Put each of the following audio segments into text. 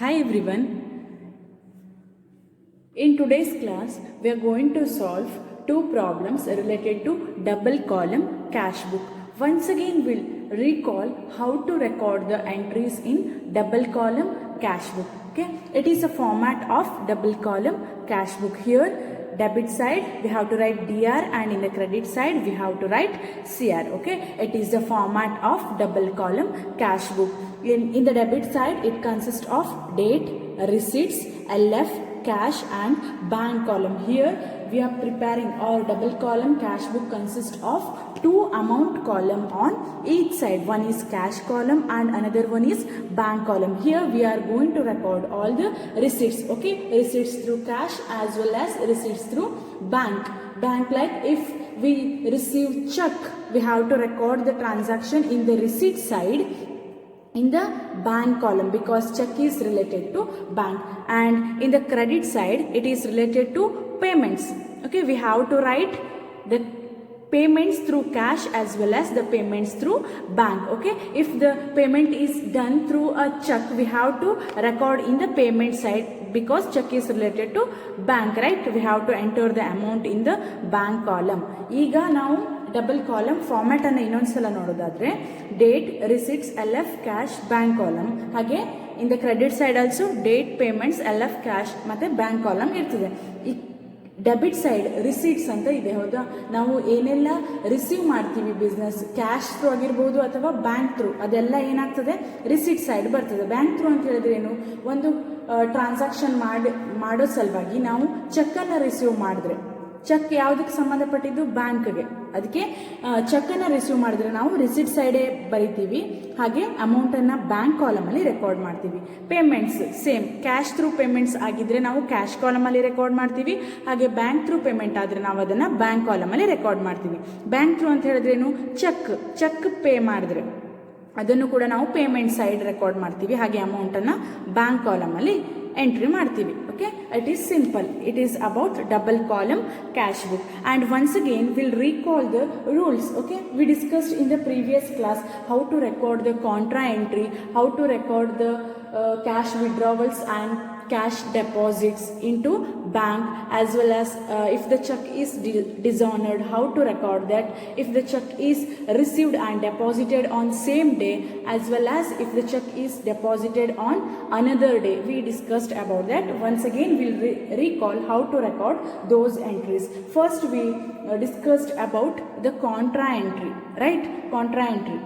Hi everyone. In today's class, we are going to solve two problems related to double column cash book. Once again, we'll recall how to record the entries in double column cash book. Okay, it is a format of double column cash book. Here, debit side we have to write dr, and in the credit side we have to write cr. Okay, it is the format of double column cash book. In the debit side, it consists of date, receipts, LF, cash and bank column. Here we are preparing our double column cash book consists of two amount column on each side. One is cash column and another one is bank column. Here we are going to record all the receipts. Okay, receipts through cash as well as receipts through bank. Like if we receive check, we have to record the transaction in the receipt side in the bank column because check is related to bank, and in the credit side it is related to payments. Okay, we have to write the payments through cash as well as the payments through bank. Okay, if the payment is done through a check, we have to record in the payment side because check is related to bank, right? We have to enter the amount in the bank column. ಈಗ ನಾವು double column format ಅನ್ನು ಇನ್ನೊಂದ್ಸಲ ನೋಡೋದಾದ್ರೆ date, receipts, LF, cash, bank column. ಹಾಗೆ in the credit side also date, payments, LF, cash ಮತ್ತೆ bank column ಇರ್ತದೆ. ಈ debit side receipts ಅಂತ ಇದೆ, ಹೌದಾ? ನಾವು ಏನೆಲ್ಲ ರಿಸೀವ್ ಮಾಡ್ತೀವಿ ಬಿಸ್ನೆಸ್, ಕ್ಯಾಶ್ ಥ್ರೂ ಆಗಿರ್ಬೋದು ಅಥವಾ ಬ್ಯಾಂಕ್ ಥ್ರೂ, ಅದೆಲ್ಲ ಏನಾಗ್ತದೆ ರಿಸೀಟ್ ಸೈಡ್ ಬರ್ತದೆ. ಬ್ಯಾಂಕ್ ಥ್ರೂ ಅಂತ ಹೇಳಿದ್ರೆ ಏನು, ಒಂದು ಟ್ರಾನ್ಸಾಕ್ಷನ್ ಮಾಡೋ ಸಲುವಾಗಿ ನಾವು ಚೆಕ್ಕನ್ನು ರಿಸೀವ್ ಮಾಡಿದ್ರೆ, ಚೆಕ್ ಯಾವುದಕ್ಕೆ ಸಂಬಂಧಪಟ್ಟಿದ್ದು, ಬ್ಯಾಂಕ್ಗೆ, ಅದಕ್ಕೆ ಚೆಕ್ಕನ್ನು ರಿಸೀವ್ ಮಾಡಿದ್ರೆ ನಾವು ರಿಸಿಟ್ ಸೈಡೇ ಬರಿತೀವಿ. ಹಾಗೆ ಅಮೌಂಟನ್ನು ಬ್ಯಾಂಕ್ ಕಾಲಮಲ್ಲಿ ರೆಕಾರ್ಡ್ ಮಾಡ್ತೀವಿ. Payments same, cash through payments ಆಗಿದ್ರೆ ನಾವು ಕ್ಯಾಶ್ ಕಾಲಮಲ್ಲಿ ರೆಕಾರ್ಡ್ ಮಾಡ್ತೀವಿ. ಹಾಗೆ ಬ್ಯಾಂಕ್ ಥ್ರೂ ಪೇಮೆಂಟ್ ಆದರೆ ನಾವು ಅದನ್ನು ಬ್ಯಾಂಕ್ ಕಾಲಮಲ್ಲಿ ರೆಕಾರ್ಡ್ ಮಾಡ್ತೀವಿ. ಬ್ಯಾಂಕ್ ಥ್ರೂ ಅಂತ ಹೇಳಿದ್ರೇನು, ಚೆಕ್ ಪೇ ಮಾಡಿದ್ರೆ ಅದನ್ನು ಕೂಡ ನಾವು ಪೇಮೆಂಟ್ ಸೈಡ್ ರೆಕಾರ್ಡ್ ಮಾಡ್ತೀವಿ. ಹಾಗೆ ಅಮೌಂಟನ್ನು ಬ್ಯಾಂಕ್ ಕಾಲಮಲ್ಲಿ ಎಂಟ್ರಿ ಮಾಡ್ತೀವಿ. Okay, it is simple. It is about double column cash book. And once again we'll recall the rules. Okay, we discussed in the previous class how to record the contra entry, how to record the cash withdrawals and cash deposits into bank, as well as if the check is dishonored, how to record that, if the check is received and deposited on same day, as well as if the check is deposited on another day. We discussed about that. Once again we'll recall how to record those entries. First we discussed about the contra entry, right? Contra entry,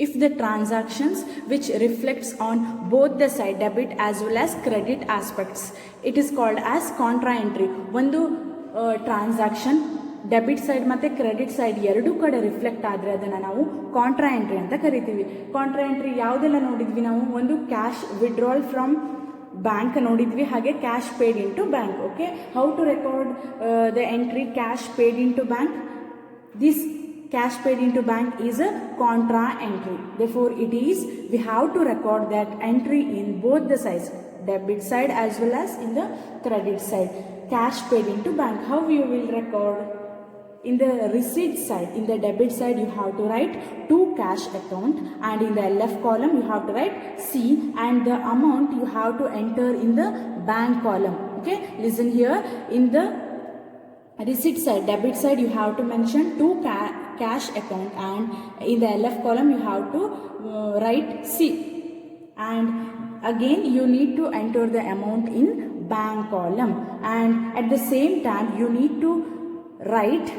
if the transactions which reflects on both the side, debit as well as credit aspects, it is called as contra entry. ಒಂದು transaction debit side ಮತ್ತು credit side ಎರಡೂ ಕಡೆ reflect ಆದರೆ ಅದನ್ನು ನಾವು contra entry ಅಂತ ಕರಿತೀವಿ. Contra entry ಯಾವುದೆಲ್ಲ ನೋಡಿದ್ವಿ ನಾವು, ಒಂದು ಕ್ಯಾಶ್ ವಿಡ್ರಾಲ್ ಫ್ರಮ್ ಬ್ಯಾಂಕ್ ನೋಡಿದ್ವಿ, ಹಾಗೆ cash paid in to bank. Okay, how to record the entry cash paid in to bank? This cash paid into bank is a contra entry. Therefore we have to record that entry in both the sides, debit side as well as in the credit side. Cash paid into bank, how you will record? In the receipt side, in the debit side you have to write to cash account, and in the LF column you have to write C, and the amount you have to enter in the bank column. Okay, listen here. In the receipt side, debit side, you have to mention to cash account, and in the LF column you have to write C, and again you need to enter the amount in bank column, and at the same time you need to write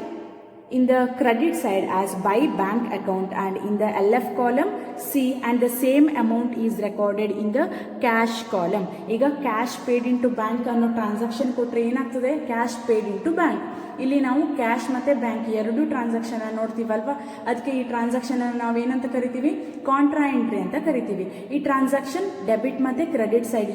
in the credit side as by bank account, and in the LF column C, and the same amount is recorded in the cash column. ಈಗ cash paid into bank ಅನ್ನೋ transaction ಕೊಟ್ಟರೆ ಏನಾಗ್ತದೆ, cash paid into bank. ಇಲ್ಲಿ ನಾವು cash ಮತ್ತು bank ಎರಡೂ transaction ನೋಡ್ತೀವಲ್ವಾ, ಅದಕ್ಕೆ ಈ ಟ್ರಾನ್ಸಾಕ್ಷನ್ ನಾವು ಏನಂತ ಕರಿತೀವಿ, ಕಾಂಟ್ರಾ ಎಂಟ್ರಿ ಅಂತ ಕರಿತೀವಿ. ಈ ಟ್ರಾನ್ಸಾಕ್ಷನ್ ಡೆಬಿಟ್ ಮತ್ತು ಕ್ರೆಡಿಟ್ ಸೈಡ್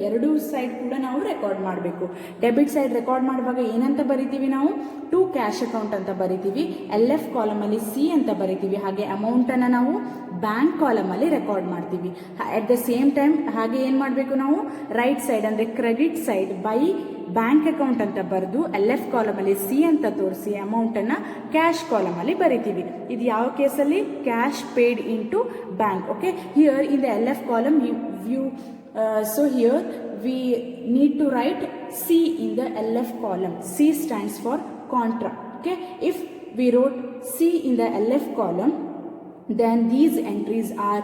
ಎರಡೂ ಸೈಡ್ ಕೂಡ ನಾವು ರೆಕಾರ್ಡ್ ಮಾಡಬೇಕು. ಡೆಬಿಟ್ ಸೈಡ್ ರೆಕಾರ್ಡ್ ಮಾಡುವಾಗ ಏನಂತ ಬರಿತೀವಿ ನಾವು, ಟು ಕ್ಯಾಶ್ ಅಕೌಂಟ್ ಅಂತ ಬರಿತೀವಿ, LF ಕಾಲಮಲ್ಲಿ C ಅಂತ ಬರಿತೀವಿ, ಹಾಗೆ ಅಮೌಂಟನ್ನು ನಾವು ಬ್ಯಾಂಕ್ ಕಾಲಮಲ್ಲಿ ರೆಕಾರ್ಡ್ ಮಾಡ್ತೀವಿ. ಅಟ್ ದ ಸೇಮ್ ಟೈಮ್ ಹಾಗೆ ಏನು ಮಾಡಬೇಕು ನಾವು, ರೈಟ್ ಸೈಡ್ ಅಂದರೆ credit side by bank account ಅಂತ ಬರೆದು LF ಕಾಲಮಲ್ಲಿ C ಅಂತ ತೋರಿಸಿ ಅಮೌಂಟನ್ನು ಕ್ಯಾಶ್ ಕಾಲಮಲ್ಲಿ ಬರಿತೀವಿ. ಇದು ಯಾವ ಕೇಸಲ್ಲಿ? Cash paid in to bank. Okay, here in the LF column so here we need to write C in the LF column. C stands for contra. Okay, if we wrote C in the LF column, then these entries are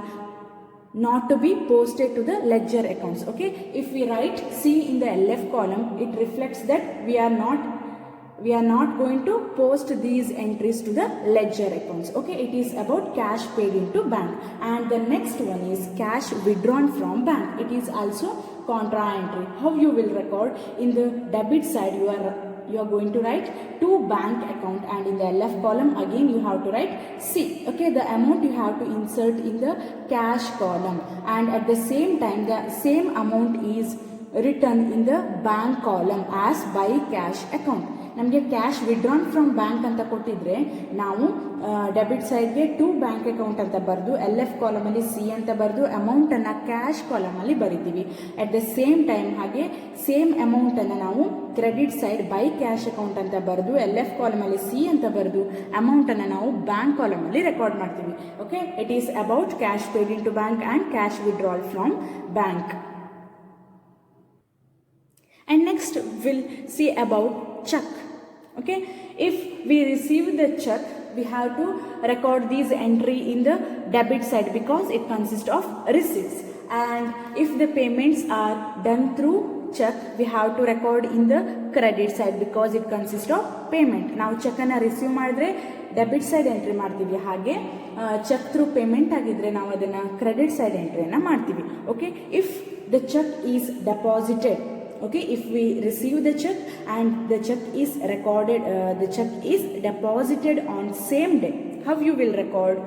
not to be posted to the ledger accounts. Okay, if we write C in the LF column, it reflects that we are not going to post these entries to the ledger accounts. Okay, it is about cash paid into bank. And the next one is cash withdrawn from bank. It is also contra entry. How you will record? In the debit side you are going to write to bank account, and in the LF column again you have to write C. Okay, the amount you have to insert in the cash column, and at the same time the same amount is written in the bank column as by cash account. ನಮಗೆ cash withdrawn from bank ಅಂತ ಕೊಟ್ಟಿದ್ರೆ ನಾವು debit ಸೈಡ್ಗೆ to bank account ಅಂತ ಬರೆದು LF ಕಾಲಮಲ್ಲಿ C ಅಂತ ಬರೆದು ಅಮೌಂಟನ್ನು ಕ್ಯಾಶ್ ಕಾಲಮಲ್ಲಿ ಬರಿತೀವಿ. ಅಟ್ ದ ಸೇಮ್ ಟೈಮ್ ಹಾಗೆ ಸೇಮ್ ಅಮೌಂಟನ್ನು ನಾವು credit side by cash account ಅಂತ ಬರೆದು LF ಕಾಲಮಲ್ಲಿ C ಅಂತ ಬರೆದು ಅಮೌಂಟನ್ನು ನಾವು ಬ್ಯಾಂಕ್ ಕಾಲಮಲ್ಲಿ ರೆಕಾರ್ಡ್ ಮಾಡ್ತೀವಿ. Okay, it is about cash paid in to bank and cash withdrawal from bank. And next we'll see about check. Okay, if we receive the check, we have to record these entry in the debit side because it consists of receipts. And if the payments are done through check, we have to record in the credit side because it consists of payment. ನಾವು ಚೆಕ್ಕನ್ನು receive ಮಾಡಿದ್ರೆ debit side entry ಮಾಡ್ತೀವಿ, ಹಾಗೆ check through payment ಆಗಿದ್ರೆ ನಾವು ಅದನ್ನು credit side ಎಂಟ್ರಿಯನ್ನು ಮಾಡ್ತೀವಿ. Okay, if the cheque is deposited, okay, if we receive the check and the check is recorded, the check is deposited on same day, how you will record?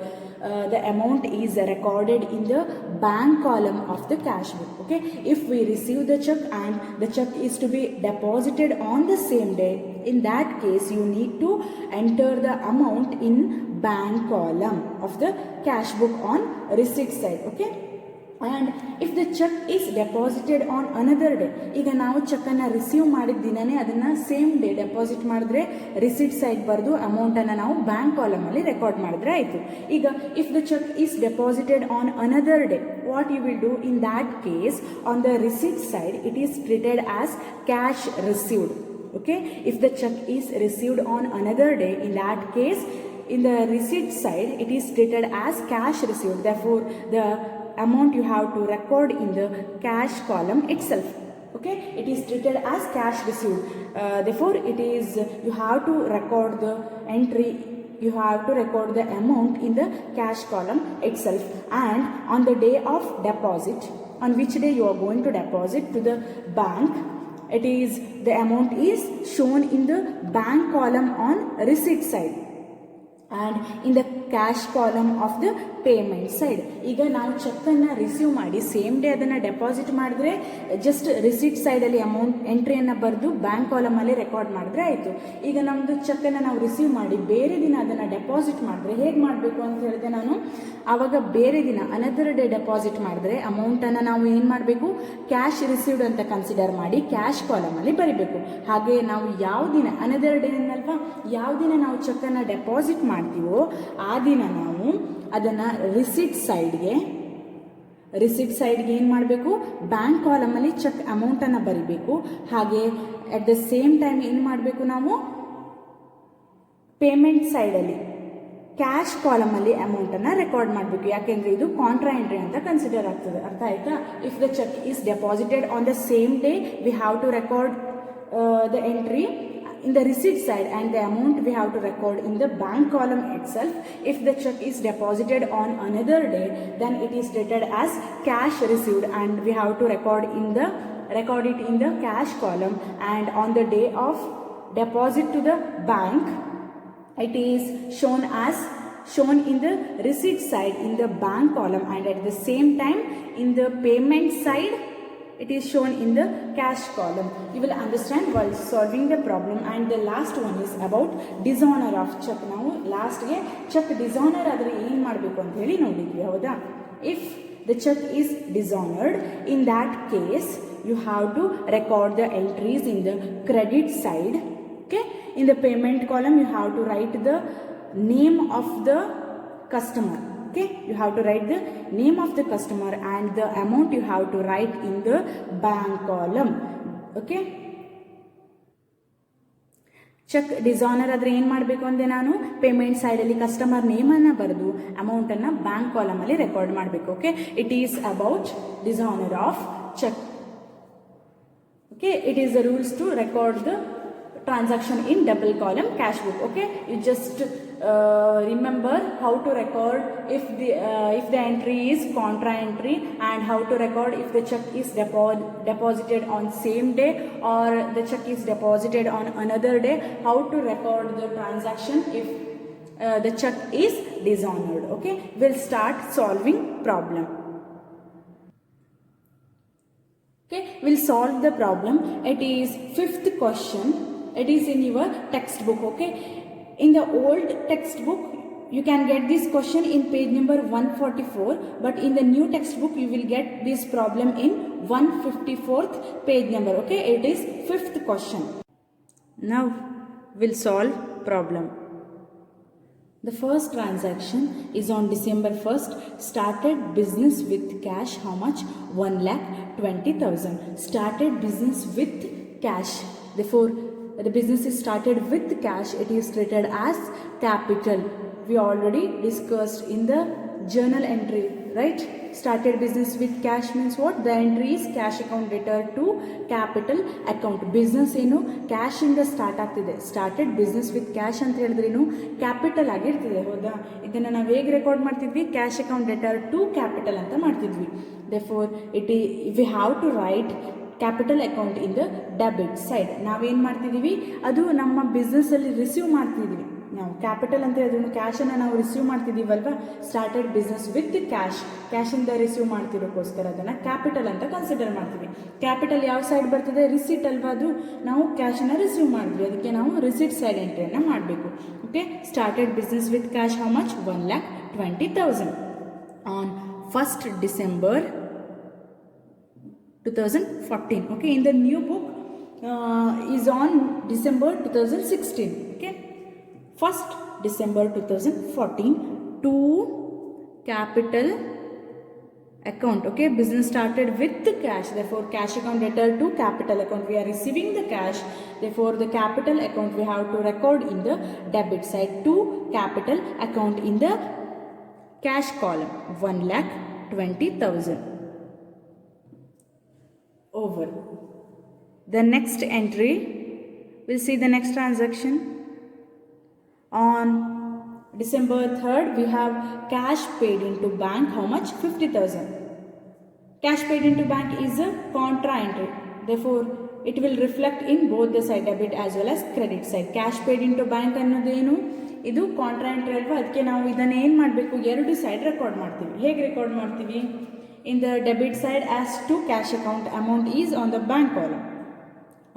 The amount is recorded in the bank column of the cash book. Okay, if we receive the check and the check is to be deposited on the same day, in that case you need to enter the amount in bank column of the cash book on receipt side. Okay, and if the check is deposited on another day, ಈಗ ನಾವು ಚೆಕ್ಕನ್ನು receive ಮಾಡಿದ ದಿನನೇ ಅದನ್ನು same day deposit ಮಾಡಿದ್ರೆ receipt side ಬರೆದು ಅಮೌಂಟನ್ನು ನಾವು ಬ್ಯಾಂಕ್ ಕಾಲಮಲ್ಲಿ ರೆಕಾರ್ಡ್ ಮಾಡಿದ್ರೆ ಆಯಿತು. ಈಗ if the cheque is deposited on another day, what you will do? In that case on the receipt side it is treated as cash received. Okay, if the check is received on another day, in that case in the receipt side it is treated as cash received. Therefore the amount you have to record in the cash column itself. Okay, it is treated as cash received. Therefore it is, you have to record the entry, you have to record the amount in the cash column itself. And on the day of deposit, on which day you are going to deposit to the bank, it is, the amount is shown in the bank column on receipt side and in the cash column of the payment side. ಈಗ ನಾವು ಚೆಕ್ಕನ್ನು receive ಮಾಡಿ same day ಅದನ್ನು deposit ಮಾಡಿದ್ರೆ just receipt ಸೈಡಲ್ಲಿ amount ಎಂಟ್ರಿಯನ್ನು ಬರೆದು bank ಕಾಲಮಲ್ಲಿ record ಮಾಡಿದ್ರೆ ಆಯಿತು. ಈಗ ನಮ್ಮದು ಚೆಕ್ಕನ್ನು ನಾವು ರಿಸೀವ್ ಮಾಡಿ ಬೇರೆ ದಿನ ಅದನ್ನು ಡೆಪಾಸಿಟ್ ಮಾಡಿದ್ರೆ ಹೇಗೆ ಮಾಡಬೇಕು ಅಂತ ಹೇಳಿದೆ ನಾನು. ಆವಾಗ ಬೇರೆ ದಿನ ಅನದರ್ ಡೇ ಡೆಪಾಸಿಟ್ ಮಾಡಿದ್ರೆ ಅಮೌಂಟನ್ನು ನಾವು ಏನು ಮಾಡಬೇಕು? ಕ್ಯಾಶ್ ರಿಸೀವ್ಡ್ ಅಂತ ಕನ್ಸಿಡರ್ ಮಾಡಿ ಕ್ಯಾಶ್ ಕಾಲಮಲ್ಲಿ ಬರಿಬೇಕು. ಹಾಗೆ ನಾವು ಯಾವ ದಿನ ಅನದರ್ ಡೇ ಅನ್ನಲ್ವಾ, ಯಾವ ದಿನ ನಾವು ಚೆಕ್ಕನ್ನು ಡೆಪಾಸಿಟ್ ಮಾಡ್ತೀವೋ ಆ ದಿನ ನಾವು ಅದನ್ನು ರಿಸಿಟ್ ಸೈಡ್ಗೆ ಏನು ಮಾಡಬೇಕು? ಬ್ಯಾಂಕ್ ಕಾಲಮಲ್ಲಿ ಚೆಕ್ ಅಮೌಂಟನ್ನು ಬರಿಬೇಕು. ಹಾಗೆ ಅಟ್ ದ ಸೇಮ್ ಟೈಮ್ ಏನು ಮಾಡಬೇಕು? ನಾವು ಪೇಮೆಂಟ್ ಸೈಡಲ್ಲಿ ಕ್ಯಾಶ್ ಕಾಲಮಲ್ಲಿ ಅಮೌಂಟನ್ನು ರೆಕಾರ್ಡ್ ಮಾಡಬೇಕು. ಯಾಕೆಂದರೆ ಇದು ಕಾಂಟ್ರಾ ಎಂಟ್ರಿ ಅಂತ ಕನ್ಸಿಡರ್ ಆಗ್ತದೆ. ಅರ್ಥ ಆಯ್ತಾ? If the cheque is deposited on the same day we have to record the entry in the receipt side and the amount we have to record in the bank column itself. If the check is deposited on another day, then it is treated as cash received and we have to record it in the cash column. And on the day of deposit to the bank, it is shown in the receipt side in the bank column, and at the same time in the payment side it is shown in the cash column. You will understand while solving the problem. And the last one is about dishonor of check. ನಾವು ಲಾಸ್ಟ್ಗೆ check dishonour ಆದರೆ ಏನು ಮಾಡಬೇಕು ಅಂತ ಹೇಳಿ ನೋಡಿದ್ವಿ, ಹೌದಾ? If the check is dishonored, in that case You have to record the entries in the credit side. Okay, in the payment column you have to write the name of the customer. Okay, you have to write the name of the customer and the amount you have to write in the bank column. Okay, cheque dishonour ಆದರೆ ಏನು ಮಾಡಬೇಕು ಅಂದರೆ ನಾನು payment ಸೈಡಲ್ಲಿ customer ನೇಮನ್ನು ಬರೆದು ಅಮೌಂಟನ್ನು bank ಕಾಲಮಲ್ಲಿ ರೆಕಾರ್ಡ್ ಮಾಡಬೇಕು. Okay, it is about dishonour of cheque. Okay, it is the rules to record the transaction in double column cash book. Okay, you just remember how to record if the entry is contra entry, and how to record if the check is deposited on same day or the check is deposited on another day, how to record the transaction if the check is dishonored. Okay, we'll start solving problem. Okay, we'll solve the problem. It is fifth question. It is in your textbook. Okay, in the old textbook you can get this question in page number 144, but in the new textbook you will get this problem in 154th page number. Okay, it is fifth question. Now we'll solve problem. The first transaction is on December 1st. Started business with cash. How much? 1,20,000. Started business with cash. Therefore, the business is started with cash. It is treated as capital. We already discussed in the journal entry, right? Started business with cash means what? The entry is cash account debtor to capital account. Business ಏನು cash ಇಂದ start ಆಗ್ತಿದೆ. Started business with cash ಅಂತ ಹೇಳಿದ್ರೇನು capital ಆಗಿರ್ತದೆ. ಹೌದಾ? ಇದನ್ನು ನಾವು ಹೇಗೆ record ಮಾಡ್ತಿದ್ವಿ? Cash account debtor to capital ಅಂತ ಮಾಡ್ತಿದ್ವಿ. therefore we have to write capital account in the debit side. ನಾವೇನು ಮಾಡ್ತಿದ್ದೀವಿ, ಅದು ನಮ್ಮ ಬಿಸ್ನೆಸ್ಸಲ್ಲಿ ರಿಸೀವ್ ಮಾಡ್ತಿದ್ದೀವಿ. ನಾವು ಕ್ಯಾಪಿಟಲ್ ಅಂತ ಹೇಳಿದ್ರು ಕ್ಯಾಶನ್ನು ನಾವು ರಿಸೀವ್ ಮಾಡ್ತಿದ್ದೀವಲ್ವ. ಸ್ಟಾರ್ಟೆಡ್ ಬಿಸ್ನೆಸ್ ವಿತ್ ಕ್ಯಾಶಿಂದ ರಿಸೀವ್ ಮಾಡ್ತಿರೋಕ್ಕೋಸ್ಕರ ಅದನ್ನು ಕ್ಯಾಪಿಟಲ್ ಅಂತ ಕನ್ಸಿಡರ್ ಮಾಡ್ತೀವಿ. ಕ್ಯಾಪಿಟಲ್ ಯಾವ ಸೈಡ್ ಬರ್ತದೆ? ರಿಸಿಟ್ ಅಲ್ವಾ? ಅದು ನಾವು ಕ್ಯಾಶನ್ನು ರಿಸೀವ್ ಮಾಡಿದ್ವಿ, ಅದಕ್ಕೆ ನಾವು ರಿಸಿಟ್ ಸೈಡ್ ಎಂಟ್ರಿಯನ್ನು ಮಾಡಬೇಕು. Okay, started business with cash how much? 1,20,000 on 1st December 2014. Okay, in the new book is on December 2016. Okay, 1st December 2014 to capital account. Okay, business started with the cash, therefore cash account debtor to capital account. We are receiving the cash, therefore the capital account we have to record in the debit side to capital account in the cash column. 1,20,000. Over. The next entry, we'll see the next transaction. On December 3rd, we have cash paid into bank. How much? 50,000. Cash paid into bank is a contra entry. Therefore, it will reflect in both the side, debit as well as credit side. Cash paid into bank ಅನ್ನೋದೇನು? ಇದು contra entry ಅಲ್ವಾ. ಅದಕ್ಕೆ ನಾವು ಇದನ್ನು ಏನು ಮಾಡಬೇಕು? ಎರಡು side record ಮಾಡ್ತೀವಿ. ಹೇಗೆ ರೆಕಾರ್ಡ್ ಮಾಡ್ತೀವಿ? In the debit side as to cash account, amount is on the bank column.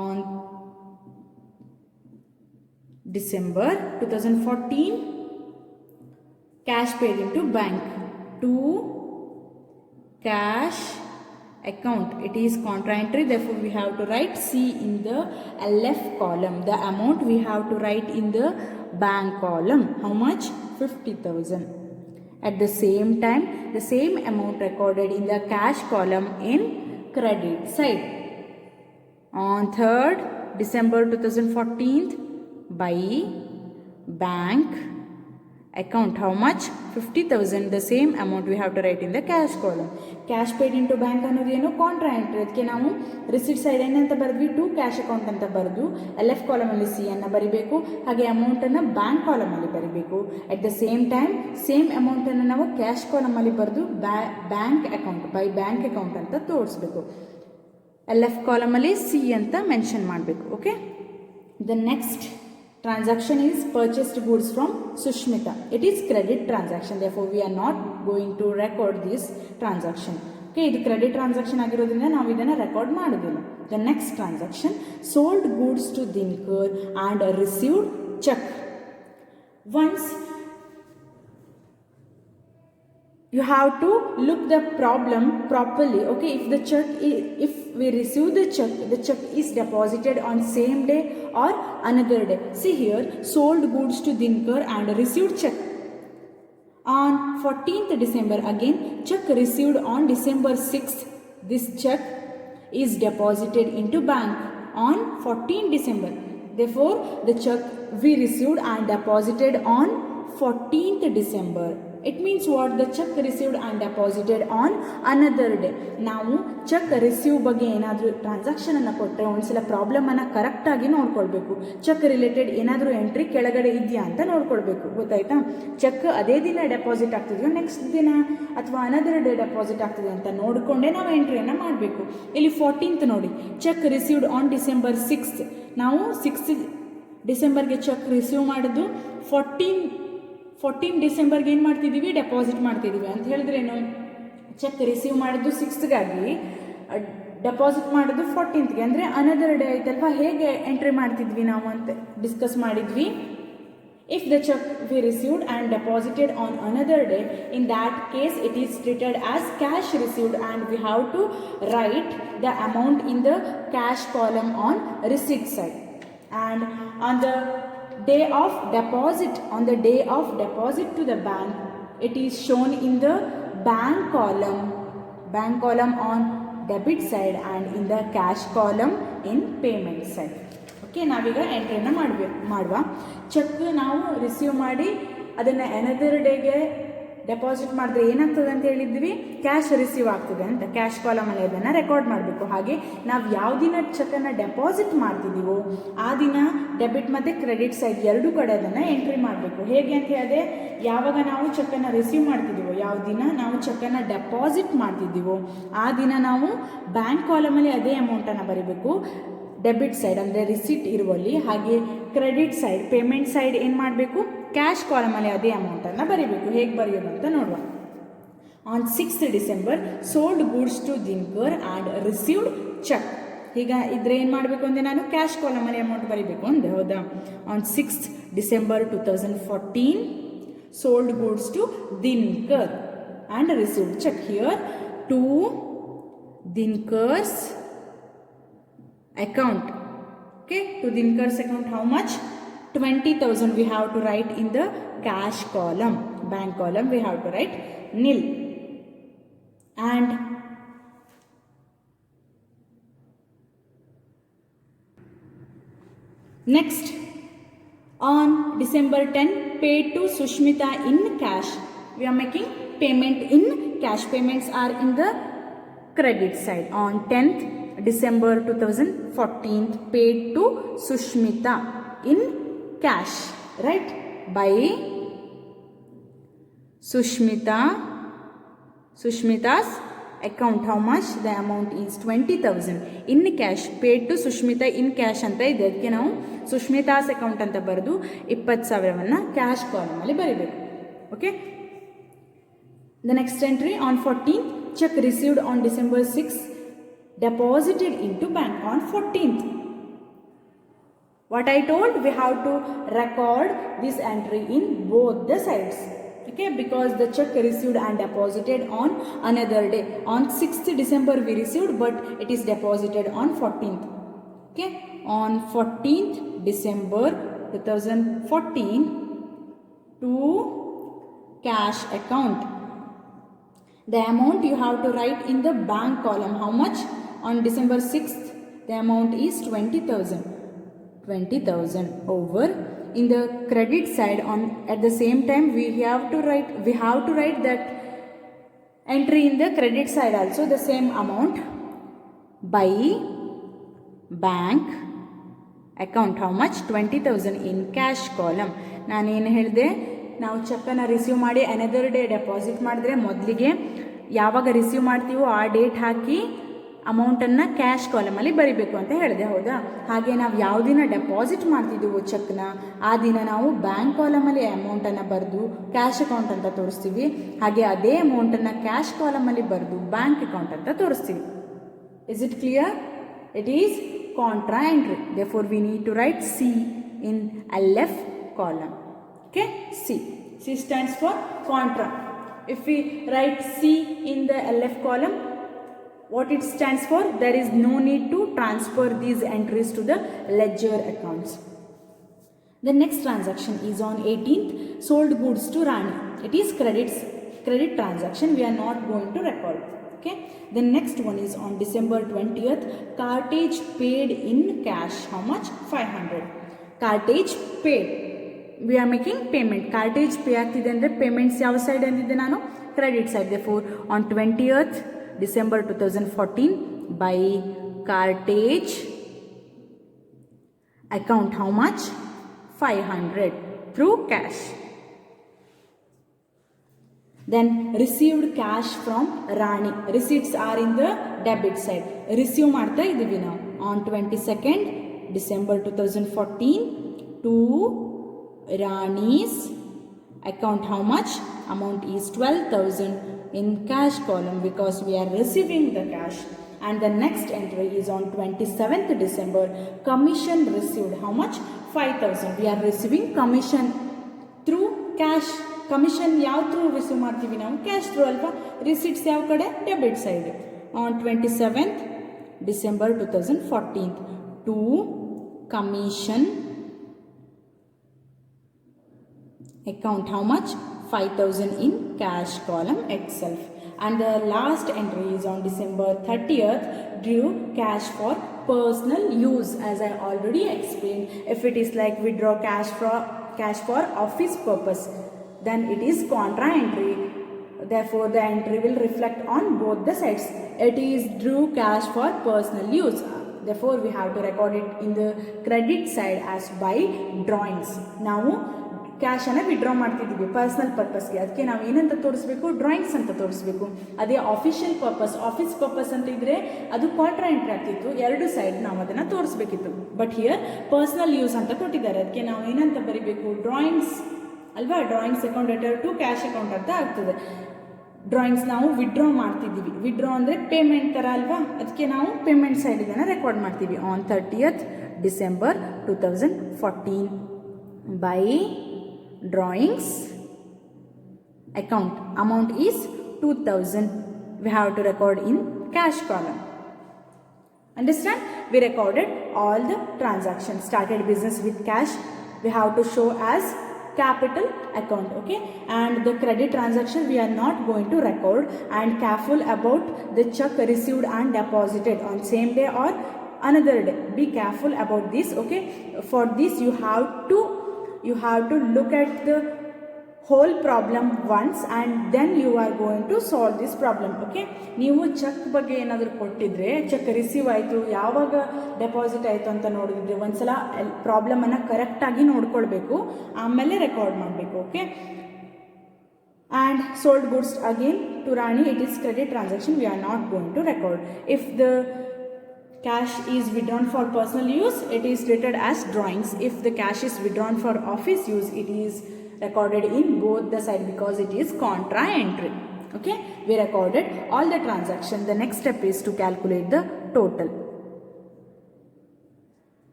On December 2014, cash paid into bank to cash account. It is contra entry, therefore we have to write C in the LF column. The amount we have to write in the bank column. How much? 50,000. At the same time, the same amount recorded in the cash column in credit side. On 3rd December 2014, by bank account, how much? 50,000. The same amount we have to write in the cash column. Cash paid into bank ಅನ್ನೋದೇನು? Contra entry. ಅದಕ್ಕೆ ನಾವು receipt side ಏನಂತ ಬರೆದ್ವಿ? To cash account ಅಂತ ಬರೆದು LF ಕಾಲಮಲ್ಲಿ C ಅನ್ನು ಬರಿಬೇಕು, ಹಾಗೆ ಅಮೌಂಟನ್ನು ಬ್ಯಾಂಕ್ ಕಾಲಮಲ್ಲಿ ಬರಿಬೇಕು. At the same time same ಅಮೌಂಟನ್ನು ನಾವು ಕ್ಯಾಶ್ ಕಾಲಮಲ್ಲಿ ಬರೆದು bank account by bank account ಅಂತ ತೋರಿಸ್ಬೇಕು. LF ಕಾಲಮಲ್ಲಿ C ಅಂತ ಮೆನ್ಷನ್ ಮಾಡಬೇಕು. Okay, the next transaction is purchased goods from Sushmita. It is credit transaction, therefore we are not going to record this transaction. Okay, ಇದು credit transaction ಆಗಿರೋದ್ರಿಂದ ನಾವು ಇದನ್ನು record ಮಾಡೋದಿಲ್ಲ. The next transaction, sold goods to Dinkar and received check. Once you have to look the problem properly. Okay, if we receive the check is deposited on same day or another day. See here, sold goods to Dinkar and received check on 14th December. Again, check received on December 6th. This check is deposited into bank on 14th December. Therefore, the check we received and deposited on 14th December. It means what? The check received and deposited on another day. ನಾವು check receive ಬಗ್ಗೆ ಏನಾದರೂ transaction ಅನ್ನು ಕೊಟ್ಟರೆ ಒಂದ್ಸಲ problem ಅನ್ನು correct ಆಗಿ ನೋಡ್ಕೊಳ್ಬೇಕು. Check related ಏನಾದರೂ ಎಂಟ್ರಿ ಕೆಳಗಡೆ ಇದೆಯಾ ಅಂತ ನೋಡ್ಕೊಳ್ಬೇಕು. ಗೊತ್ತಾಯ್ತಾ? ಚೆಕ್ ಅದೇ ದಿನ ಡೆಪಾಸಿಟ್ ಆಗ್ತಿದೆಯೋ ನೆಕ್ಸ್ಟ್ ದಿನ ಅಥವಾ ಅನದರ್ ಡೇ ಡೆಪಾಸಿಟ್ ಆಗ್ತಿದೆ ಅಂತ ನೋಡಿಕೊಂಡೇ ನಾವು ಎಂಟ್ರಿಯನ್ನು ಮಾಡಬೇಕು. ಇಲ್ಲಿ 14th ನೋಡಿ, check received on December 6th. ನಾವು 6th ಡಿಸೆಂಬರ್ಗೆ ಚೆಕ್ ರಿಸೀವ್ ಮಾಡೋದು 14 ಡಿಸೆಂಬರ್ಗೆ ಏನು ಮಾಡ್ತಿದ್ದೀವಿ? ಡೆಪಾಸಿಟ್ ಮಾಡ್ತಿದ್ದೀವಿ ಅಂತ ಹೇಳಿದ್ರೇನು? ಚೆಕ್ ರಿಸೀವ್ ಮಾಡೋದು 6th ಡೆಪಾಸಿಟ್ ಮಾಡೋದು 14th ಅಂದರೆ ಅನದರ್ ಡೇ ಆಯ್ತಲ್ವಾ? ಹೇಗೆ ಎಂಟ್ರಿ ಮಾಡ್ತಿದ್ವಿ ನಾವು ಅಂತ ಡಿಸ್ಕಸ್ ಮಾಡಿದ್ವಿ. If the cheque we received and deposited on another day, in that case it is treated as cash received and we have to write the amount in the cash column on receipt side. And on the day of deposit to the bank, it is shown in the bank column on debit side and in the cash column in payment side. Okay, ನಾವೀಗ ಎಂಟ್ರಿಯನ್ನು ಮಾಡುವ. Check ನಾವು receive ಮಾಡಿ ಅದನ್ನು another ಡೇಗೆ deposit ಮಾಡಿದ್ರೆ ಏನಾಗ್ತದೆ ಅಂತ ಹೇಳಿದ್ವಿ? ಕ್ಯಾಶ್ ರಿಸೀವ್ ಆಗ್ತದೆ ಅಂತ ಕ್ಯಾಶ್ ಕಾಲಮಲ್ಲಿ ಅದನ್ನು ರೆಕಾರ್ಡ್ ಮಾಡಬೇಕು. ಹಾಗೆ ನಾವು ಯಾವ ದಿನ ಚೆಕ್ಕನ್ನು ಡೆಪಾಸಿಟ್ ಮಾಡ್ತಿದ್ದೀವೋ ಆ ದಿನ ಡೆಬಿಟ್ ಮತ್ತು ಕ್ರೆಡಿಟ್ ಸೈಡ್ ಎರಡೂ ಕಡೆ ಅದನ್ನು ಎಂಟ್ರಿ ಮಾಡಬೇಕು. ಹೇಗೆ ಅಂತ ಹೇಳಿದೆ, ಯಾವಾಗ ನಾವು ಚೆಕ್ಕನ್ನು ರಿಸೀವ್ ಮಾಡ್ತಿದ್ದೀವೋ, ಯಾವ ದಿನ ನಾವು ಚೆಕ್ಕನ್ನು ಡೆಪಾಸಿಟ್ ಮಾಡ್ತಿದ್ದೀವೋ ಆ ದಿನ ನಾವು ಬ್ಯಾಂಕ್ ಕಾಲಮಲ್ಲಿ ಅದೇ ಅಮೌಂಟನ್ನು ಬರೀಬೇಕು ಡೆಬಿಟ್ ಸೈಡ್ ಅಂದರೆ ರಿಸಿಟ್ ಇರುವಲ್ಲಿ. ಹಾಗೆ ಕ್ರೆಡಿಟ್ ಸೈಡ್ ಪೇಮೆಂಟ್ ಸೈಡ್ ಏನು ಮಾಡಬೇಕು? ಕ್ಯಾಶ್ ಕಾಲಮಲ್ಲಿ ಅದೇ ಅಮೌಂಟನ್ನು ಬರೀಬೇಕು. ಹೇಗೆ ಬರೆಯೋದು ಅಂತ ನೋಡುವ. On 6th December sold goods to Dinkar and received cheque. ಈಗ ಇದ್ರೆ ಏನು ಮಾಡಬೇಕು ಅಂದರೆ ನಾನು ಕ್ಯಾಶ್ ಕಾಲಮಲ್ಲಿ ಅಮೌಂಟ್ ಬರೀಬೇಕು ಅಂದೆ, ಹೌದಾ? On 6th December 2014 sold goods to Dinkar and received cheque. Here to Dinkar's account. Okay, to Dinkar's account how much? 20,000 we have to write in the cash column. Bank column we have to write nil. And next, on December 10, paid to Sushmita in cash. We are making payment in cash. Payments are in the credit side. On 10th December 2014, paid to Sushmita in cash, right? By Sushmita's account. How much? The amount is 20,000 in cash. Paid to Sushmita in cash ಅಂತ ಇದೆ. ಅದಕ್ಕೆ ನಾವು ಸುಷ್ಮಿತಾಸ್ account ಅಂತ ಬರೆದು 20,000 cash ಕಾಲಮಲ್ಲಿ ಬರೀಬೇಕು. Okay, the next entry on 14th, check received on December 6th, deposited into bank on 14th. What I told, we have to record this entry in both the sides. Okay, because the check received and deposited on another day. On 6th December we received, but it is deposited on 14th. Okay, on 14th December 2014 to cash account. The amount you have to write in the bank column. How much? On December 6th, the amount is 20,000. 20,000 over. In the credit side, on at the same time we have to write that entry in the credit side also, the same amount by bank account. How much? 20,000 in cash column. ನಾನು ಏನು ಹೇಳಿದೆ, ನಾವು ಚೆಕ್ಕನ್ನು receive ಮಾಡಿ another day deposit ಮಾಡಿದ್ರೆ ಮೊದಲಿಗೆ ಯಾವಾಗ receive ಮಾಡ್ತೀವೋ ಆ ಡೇಟ್ ಹಾಕಿ ಅಮೌಂಟನ್ನು ಕ್ಯಾಶ್ ಕಾಲಮಲ್ಲಿ ಬರೀಬೇಕು ಅಂತ ಹೇಳಿದೆ, ಹೌದಾ? ಹಾಗೆ ನಾವು ಯಾವ ದಿನ ಡೆಪಾಸಿಟ್ ಮಾಡ್ತಿದ್ದೀವೋ ಚೆಕ್ನ ಆ ದಿನ ನಾವು ಬ್ಯಾಂಕ್ ಕಾಲಮಲ್ಲಿ ಅಮೌಂಟನ್ನು ಬರೆದು ಕ್ಯಾಶ್ ಅಕೌಂಟ್ ಅಂತ ತೋರಿಸ್ತೀವಿ. ಹಾಗೆ ಅದೇ ಅಮೌಂಟನ್ನು ಕ್ಯಾಶ್ ಕಾಲಮಲ್ಲಿ ಬರೆದು ಬ್ಯಾಂಕ್ ಅಕೌಂಟ್ ಅಂತ ತೋರಿಸ್ತೀವಿ. Is it clear? It is contra entry. Therefore we need to write C in LF column. Okay, C stands for contra. If we write C in the LF column, what it stands for? There is no need to transfer these entries to the ledger accounts. The next transaction is on 18th, sold goods to Rani. It is credit transaction. We are not going to record. Okay. The next one is on December 20th, Cartage paid in cash. How much? 500. Cartage paid. We are making payment. Cartage pay ಆಗ್ತಿದೆ ಅಂದ್ರೆ payments ಯಾವ side ಅಂದಿದ್ದೆ ನಾನು? Credit side. Therefore, on 20th December 2014, by Cartage account, how much? 500 through cash. Then received cash from Rani. Receipts are in the debit side. Receive ಮಾಡ್ತಾ ಇದೀವಿ ನಾವು on 22nd December 2014 to Rani's account. How much? Amount is 12,000 in cash column because we are receiving the cash. And the next entry is on 27th December. Commission received. How much? 5,000. We are receiving commission through cash. Commission ಯಾವ through receive ಮಾಡ್ತೀವಿ ನಾವು? Cash through ಅಲ್ವಾ? Receipts ಯಾವ ಕಡೆ? Debit side. On 27th December 2014 to commission account. How much? 5,000 in cash column itself. And the last entry is on December 30th, drew cash for personal use. As I already explained, if it is like withdraw cash for office purpose, then it is contra entry. Therefore, the entry will reflect on both the sides. It is drew cash for personal use. Therefore, we have to record it in the credit side as by drawings. Now, cash ಅನ್ನು withdraw ಮಾಡ್ತಿದ್ದೀವಿ personal ಪರ್ಪಸ್ಗೆ. ಅದಕ್ಕೆ ನಾವು ಏನಂತ ತೋರಿಸ್ಬೇಕು? Drawings ಅಂತ ತೋರಿಸ್ಬೇಕು. ಅದೇ official purpose, office purpose ಅಂತ ಇದ್ರೆ ಅದು ಕ್ವಾರ್ಟರ್ ಎಂಟ್ರಿ ಆಗ್ತಿತ್ತು. ಎರಡು ಸೈಡ್ ನಾವು ಅದನ್ನು ತೋರಿಸ್ಬೇಕಿತ್ತು. ಬಟ್ ಹಿಯರ್ ಪರ್ಸನಲ್ ಯೂಸ್ ಅಂತ ಕೊಟ್ಟಿದ್ದಾರೆ. ಅದಕ್ಕೆ ನಾವು ಏನಂತ ಬರೀಬೇಕು? ಡ್ರಾಯಿಂಗ್ಸ್ ಅಲ್ವಾ? Drawings account letter to cash account ಅಂತ ಆಗ್ತದೆ. ಡ್ರಾಯಿಂಗ್ಸ್ ನಾವು ವಿಡ್ರಾ ಮಾಡ್ತಿದ್ದೀವಿ. ವಿಡ್ರಾ ಅಂದರೆ ಪೇಮೆಂಟ್ ಥರ ಅಲ್ವಾ? ಅದಕ್ಕೆ ನಾವು ಪೇಮೆಂಟ್ ಸೈಡ್ ಇದನ್ನು ರೆಕಾರ್ಡ್ ಮಾಡ್ತೀವಿ. On 30th December 2014 by drawings account, amount is 2,000. We have to record in cash column. Understand? We recorded all the transactions. Started business with cash. We have to show as capital account. Okay. And the credit transaction we are not going to record. And careful about the check received and deposited on same day or another day. Be careful about this. Okay. For this you have to look at the whole problem once and then you are going to solve this problem. Okay. ನೀವು check ಬಗ್ಗೆ ಏನಾದರೂ ಕೊಟ್ಟಿದ್ರೆ, check receive ಆಯಿತು, ಯಾವಾಗ deposit ಆಯಿತು ಅಂತ ನೋಡಿದ್ರೆ ಒಂದ್ಸಲ ಪ್ರಾಬ್ಲಮನ್ನು ಕರೆಕ್ಟಾಗಿ ನೋಡ್ಕೊಳ್ಬೇಕು, ಆಮೇಲೆ ರೆಕಾರ್ಡ್ ಮಾಡಬೇಕು. Okay. And sold goods again to Rani, it is credit transaction, we are not going to record. If the cash is withdrawn for personal use, it is treated as drawings. If the cash is withdrawn for office use, it is recorded in both the side because it is contra entry. Okay, we recorded all the transaction. The next step is to calculate the total.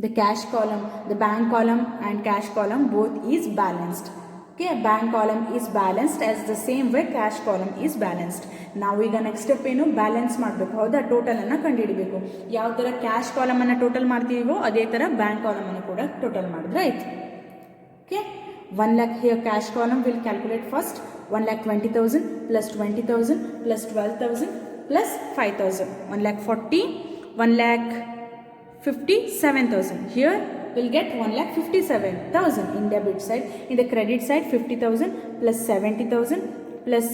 The cash column, the bank column and cash column both is balanced. Okay, bank column is balanced as the same way cash column is balanced. ನಾವು ಈಗ next step ಏನು? Balance ಮಾಡಬೇಕು. ಹೌದಾ? ಟೋಟಲನ್ನು ಕಂಡುಹಿಡಬೇಕು. ಯಾವ ಥರ cash ಕಾಲಮನ್ನು total ಮಾಡ್ತೀವೋ ಅದೇ ಥರ ಬ್ಯಾಂಕ್ ಕಾಲಮನ್ನು ಕೂಡ ಟೋಟಲ್ ಮಾಡಿದ್ರೆ ಆಯಿತು. Okay. 1 lakh here cash column will calculate first. 1,20,000 plus 20,000 plus 12,000 plus 5,000. 1,40,000, 1,57,000. Here we'll get 1,57,000 in debit side. In the credit side, 50,000 plus 70,000 plus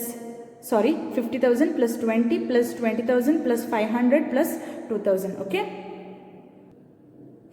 50,000 plus 20 plus 20,000 plus 500 plus 2,000. Okay.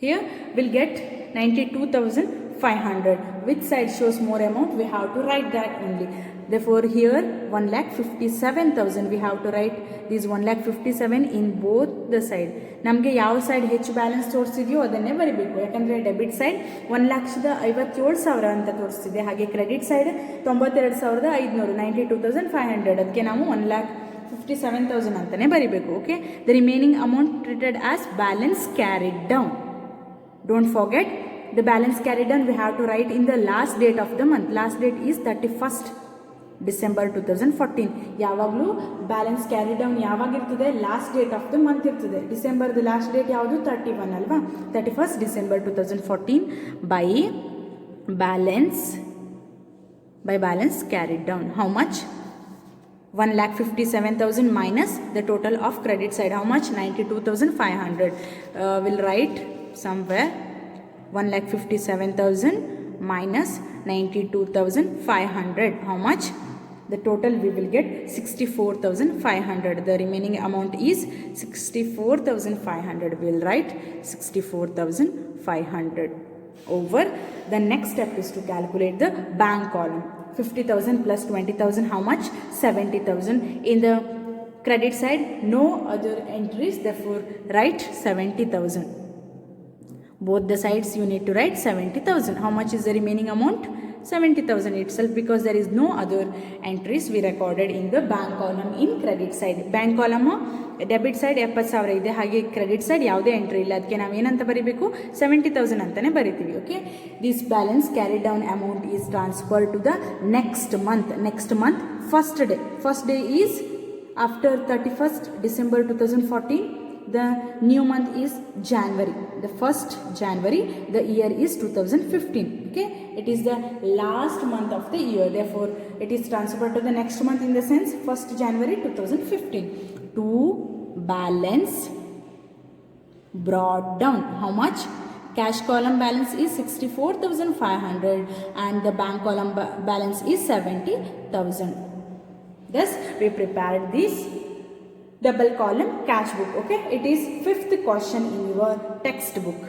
Here we'll get 92,500. Which side shows more amount? We have to write that only. Therefore, here 1,57,000 we have to write this 1,57,000 in both the side. ನಮಗೆ ಯಾವ side ಹೆಚ್ಚು balance ತೋರಿಸಿದೆಯೋ ಅದನ್ನೇ ಬರೀಬೇಕು. ಯಾಕಂದರೆ debit side 1,57,000 ಅಂತ ತೋರಿಸ್ತಿದೆ. ಹಾಗೆ credit side 92,500, 92,500. ಅದಕ್ಕೆ ನಾವು 1,57,000 ಅಂತಲೇ ಬರೀಬೇಕು. Okay. The remaining amount treated as balance carried down. Don't forget the balance carried on we have to write in the last date of the month. Last date is 31st December 2014. ಯಾವಾಗಲೂ balance carry down ಯಾವಾಗ ಇರ್ತದೆ, last date of the month ಇರ್ತದೆ. ಡಿಸೆಂಬರ್ದು last date ಯಾವುದು, 31 ಅಲ್ವಾ, 31st December 2014 by balance carried down. How much? 1,57,000 minus the total of credit side. How much? 92,500. We'll write somewhere 1,57,000 minus 92,500. How much? The total we will get 64,500. The remaining amount is 64,500. We will write 64,500 over. The next step is to calculate the bank column. 50,000 plus 20,000, how much? 70,000. In the credit side, no other entries, therefore write 70,000. Both the sides you need to write 70,000. How much is the remaining amount? 70,000 itself, because there is no other entries we recorded in the bank column in credit side. Bank column debit side 70,000 ಇದೆ, ಹಾಗೆ credit side ಯಾವುದೇ entry ಇಲ್ಲ, ಅದಕ್ಕೆ ನಾವು ಏನಂತ ಬರೀಬೇಕು, 70,000 ಅಂತಲೇ ಬರಿತೀವಿ. Okay, this balance carry down amount is transfer to the next month first day is after 31st December 2014. The new month is January, the 1st January, the year is 2015. Okay, it is the last month of the year, therefore it is transferred to the next month, in the sense 1st January 2015. To balance brought down, how much? Cash column balance is 64,500 and the bank column balance is 70,000. Thus we prepared this double column cash book. Okay, it is 5th question in your textbook.